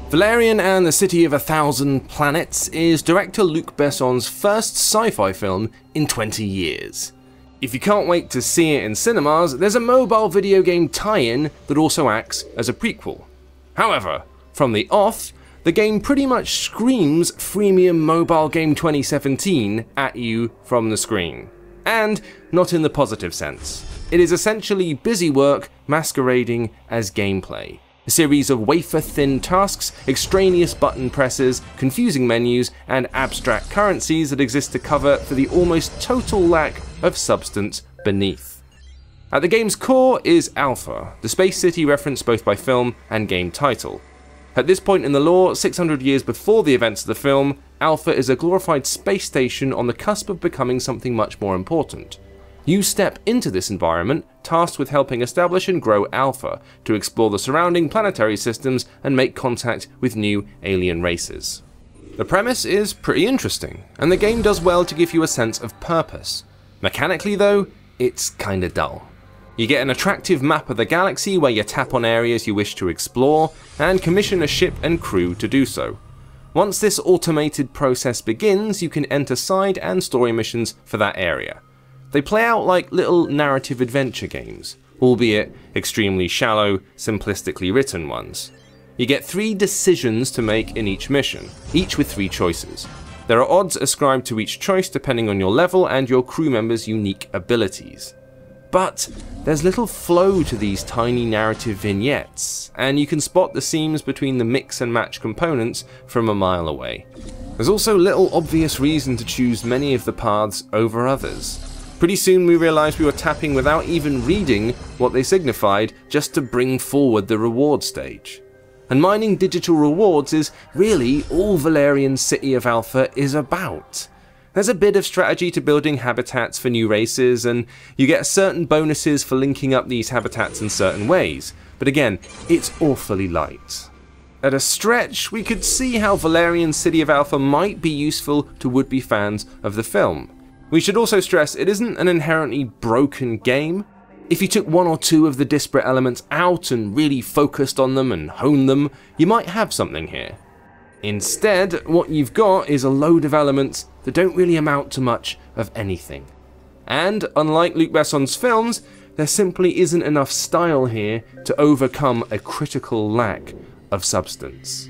Valerian and the City of a Thousand Planets is director Luc Besson's first sci-fi film in 20 years. If you can't wait to see it in cinemas, there's a mobile video game tie-in that also acts as a prequel. However, from the off, the game pretty much screams freemium mobile game 2017 at you from the screen. And not in the positive sense. It is essentially busy work masquerading as gameplay. A series of wafer-thin tasks, extraneous button presses, confusing menus, and abstract currencies that exist to cover for the almost total lack of substance beneath. At the game's core is Alpha, the space city referenced both by film and game title. At this point in the lore, 600 years before the events of the film, Alpha is a glorified space station on the cusp of becoming something much more important. You step into this environment, tasked with helping establish and grow Alpha, to explore the surrounding planetary systems and make contact with new alien races. The premise is pretty interesting, and the game does well to give you a sense of purpose. Mechanically though, it's kinda dull. You get an attractive map of the galaxy where you tap on areas you wish to explore, and commission a ship and crew to do so. Once this automated process begins, you can enter side and story missions for that area. They play out like little narrative adventure games, albeit extremely shallow, simplistically written ones. You get 3 decisions to make in each mission, each with 3 choices. There are odds ascribed to each choice depending on your level and your crew members' unique abilities. But there's little flow to these tiny narrative vignettes, and you can spot the seams between the mix and match components from a mile away. There's also little obvious reason to choose many of the paths over others. Pretty soon we realised we were tapping without even reading what they signified just to bring forward the reward stage. And mining digital rewards is really all Valerian's City of Alpha is about. There's a bit of strategy to building habitats for new races, and you get certain bonuses for linking up these habitats in certain ways, but again, it's awfully light. At a stretch, we could see how Valerian's City of Alpha might be useful to would-be fans of the film. We should also stress it isn't an inherently broken game. If you took 1 or 2 of the disparate elements out and really focused on them and honed them, you might have something here. Instead, what you've got is a load of elements that don't really amount to much of anything. And unlike Luc Besson's films, there simply isn't enough style here to overcome a critical lack of substance.